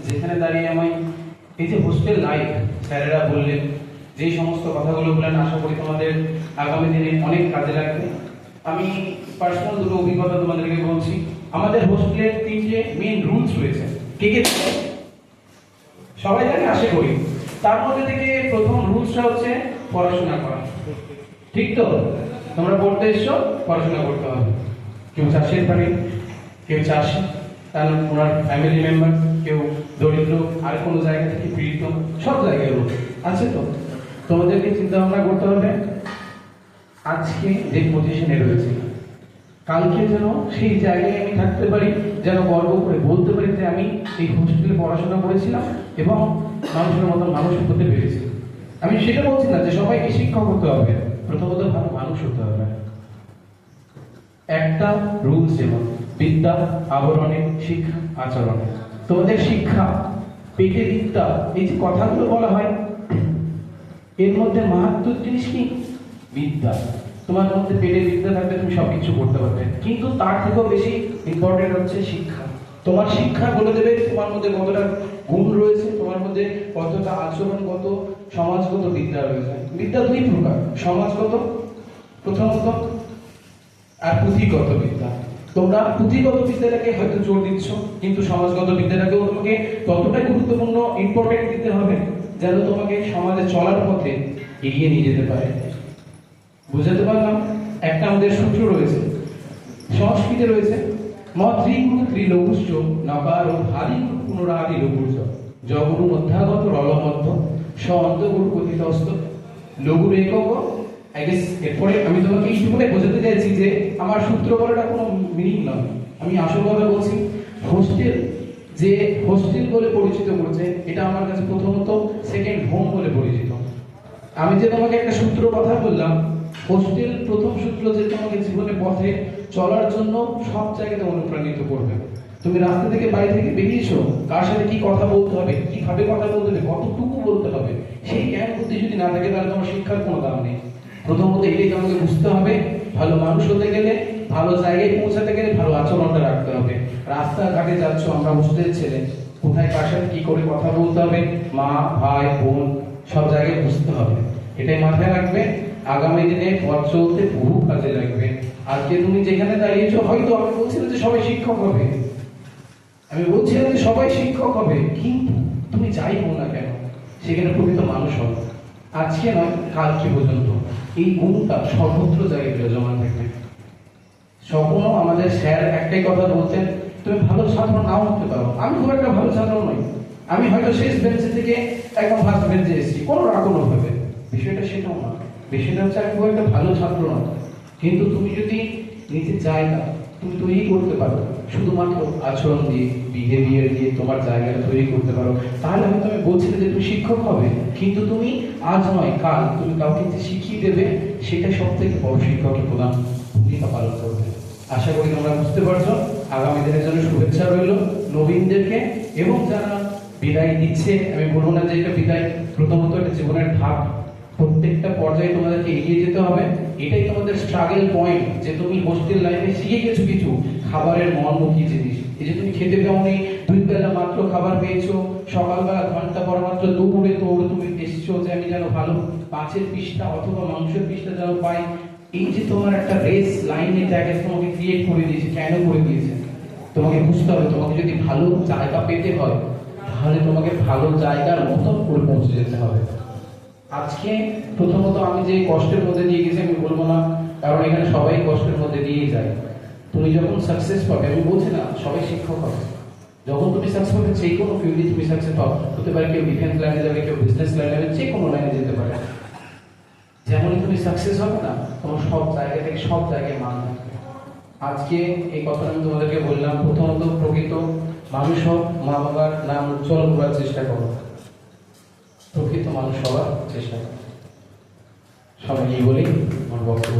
যেখানে দাঁড়িয়ে আমায় এই যে হোস্টেল লাইফ স্যারেরা বললেন, যে সমস্ত কথাগুলো বললেন, আশা করি তোমাদের আগামী দিনে অনেক কাজে লাগবে। আমি পার্সোনাল দুটো অভিজ্ঞতা তোমাদেরকে বলছি। আমাদের হোস্টেলের 3টে মেইন রুলস রয়েছে। কে কে সবাই জানে আশা করি। তার মধ্যে থেকে প্রথম রুলসটা হচ্ছে পড়াশোনা করা। ঠিক তো? তোমরা পড়তে এসছো, পড়াশোনা করতে হবে। কেউ চাষের বাড়ি, কেউ চাষি, তার ওনার ফ্যামিলি মেম্বার, কেউ দরিদ্র, আর কোনো জায়গা থেকে পীড়িত, সব জায়গায় রোগ আছে। তো তোমাদেরকে চিন্তা ভাবনা করতে হবে, আজকে যে পজিশনে রয়েছে কালকে যেন সেই জায়গায় আমি থাকতে পারি, যেন গর্ব করে বলতে পারি যে আমি এই হোস্টেলে পড়াশোনা করেছিলাম এবং মানুষের মতন মানুষ হতে পেরেছি। আমি সেটা বলছি না যে সবাইকে শিক্ষক হতে হবে, প্রথমত ভালো মানুষ হতে হবে। একটা রুলস যেমন বিদ্যা আবরণে, শিক্ষা আচরণে। তোমাদের শিক্ষা, পেটে বিদ্যা, এই যে কথাগুলো বলা হয়, এর মধ্যে মারাত্মক জিনিস কি? বিদ্যা। তোমার মধ্যে পেটে বিদ্যা থাকলে তুমি সবকিছু করতে পারবে, কিন্তু তার থেকেও বেশি ইম্পর্টেন্ট হচ্ছে শিক্ষা। তোমার শিক্ষা বলে দেবে তোমার মধ্যে কতটা গুণ রয়েছে, তোমার মধ্যে কতটা আচরণগত, সমাজগত বিদ্যা রয়েছে। বিদ্যা দুই প্রকার, সমাজগত প্রথমত, আর পুঁথিগত বিদ্যা। তোমরা পুঁথিগত বিদ্যাটাকে হয়তো জোর দিচ্ছ, কিন্তু সমাজগত বিদ্যাটাকেও তোমাকে ততটাই গুরুত্বপূর্ণ, ইম্পর্টেন্ট দিতে হবে, যেন তোমাকে সমাজে চলার পথে এগিয়ে নিয়ে যেতে পারে। বুঝাতে পারলাম? একটা আমাদের সূত্র রয়েছে, সংস্কৃতে রয়েছে, মত্রিগুরু ত্রিলঘুশ্চ নকার ও হারি পুনরাদি লঘুশ্চ জগুরু মধ্যাগত রলমধ্য স অন্তগুরু কথিতস্ত লঘুর একক। এরপরে আমি তোমাকে এইটুকুনে বোঝাতে চাইছি যে আমার সূত্র বলাটা কোনো মিনিং নয়, আমি আসল কথা বলছি। হোস্টেল, যে হোস্টেল বলে পরিচিত করছে, এটা আমার কাছে প্রথমত সেকেন্ড হোম বলে পরিচিত। আমি যে তোমাকে একটা সূত্র কথা বললাম, হোস্টেল প্রথম সূত্র যে তোমাকে জীবনে পথে চলার জন্য সব জায়গাতে অনুপ্রাণিত করবে। তুমি রাস্তা থেকে বাড়ি থেকে বেরিয়েছো, কার সাথে কি কথা বলতে হবে, কিভাবে কথা বলতে হবে, কতটুকু বলতে হবে, সেই জ্ঞান বুদ্ধি যদি না থাকে তাহলে তোমার শিক্ষার কোনো দাম নেই। প্রথমত এটাই তোমাকে বুঝতে হবে, ভালো মানুষ হতে গেলে, ভালো জায়গায় পৌঁছাতে গেলে ভালো আচরণটা রাখতে হবে। রাস্তাঘাটে যাচ্ছ, আমরা হোস্টেলের ছেলে, কোথায় কার সাথে কি করে কথা বলতে হবে, মা ভাই বোন সব জায়গায় বুঝতে হবে। এটাই মাথায় রাখবে, আগামী দিনে পথ চলতে বহু কাজে লাগবে। আজকে তুমি যেখানে দাঁড়িয়েছো, হয়তো আমি বলছিলাম যে সবাই শিক্ষক হবে, আমি বলছিলাম যে সবাই শিক্ষক হবে, কিন্তু তুমি যাই হও না কেন সেখানে প্রকৃত মানুষ হবে। আজকে নয়, কালকে পর্যন্ত এই গুণটা সর্বত্র জায়গায় বিরাজমান থাকবে। সকলও আমাদের স্যার একটাই কথা বলতেন, তুমি ভালো ছাত্র নাও হতে পারো। আমি খুব একটা ভালো ছাত্র নই, আমি হয়তো শেষ বেঞ্চে থেকে একদম ফার্স্ট বেঞ্চে এসেছি, কোনো না কোনো ভাবে। বিষয়টা সেটাও না, বিষয়টা হচ্ছে আমি খুব একটা ভালো ছাত্র নয়, কিন্তু তুমি যদি নিজের জায়গা তুমি তৈরি করতে পারো, শুধুমাত্র আচরণ দিয়ে, বিহেভিয়ার দিয়ে তোমার জায়গাটা তৈরি করতে পারো, তাহলে হয়তো আমি বলছি যে তুমি শিক্ষক হবে, কিন্তু তুমি আজ নয় কাল তুমি কাউকে যে শিখিয়ে দেবে, সেটা সব থেকে বড় শিক্ষকের প্রধান ভূমিকা পালন করবে। আশা করি তোমরা বুঝতে পারছো। আগামী দিনের জন্য শুভেচ্ছা রইল নবীনদেরকে, এবং যারা বিদায় দিচ্ছে, আমি বলবো না যে এটা বিদায়, প্রথমত একটা জীবনের ধাপ, প্রত্যেকটা পর্যায়ে তোমাদেরকে এগিয়ে যেতে হবে। এটাই তোমাদের স্ট্রাগল পয়েন্ট, যে তুমি হোস্টেল লাইফে শিখে গেছো কিছু খাবারের মর্ম কি জিনিস। এই যে তুমি খেতে পাওনি, 2 বেলা মাত্র খাবার পেয়েছো, সকালবেলা ঘন্টা পর মাত্র দৌড়ে দৌড়ে তুমি এসছো যে আমি যেন ভালো মাছের পিসটা অথবা মাংসের পিসটা যেন পাই। এই যে তোমার একটা রেস লাইনে জায়গা তোমাকে ক্রিয়েট করে দিয়েছে, কেন করে দিয়েছে তোমাকে বুঝতে হবে। তোমাকে যদি ভালো জায়গা পেতে হয়, তাহলে তোমাকে ভালো জায়গার মতন করে পৌঁছে যেতে হবে। আজকে প্রথমত আমি যে কষ্টের মধ্যে দিয়ে গেছি আমি বলবো না, কারণ এখানে সবাই কষ্টের মধ্যে দিয়ে যায়। তুমি যখন সাকসেস পাবে, আমি বলছি না সবাই শিক্ষক হবে, যখন তুমি সাকসেস পাবে যে কোনো ফিল্ডে তুমি সাকসেস পাও, হতে পারে কেউ ডিফেন্স লাইনে যাবে, কেউ বিজনেস লাইনে যাবে, যে কোনো লাইনে যেতে পারে। যেমন তুমি সাকসেস হবে না, তোমার সব জায়গা থেকে সব জায়গায় মান থাকবে। আজকে এই কথাটা আমি তোমাদেরকে বললাম, প্রথমত প্রকৃত মানুষ হোক, মা বাবার নাম উজ্জ্বল করার চেষ্টা করো, প্রকৃত মানুষ হওয়ার চেষ্টা করো। সবাই এই বলেই আমার বক্তব্য।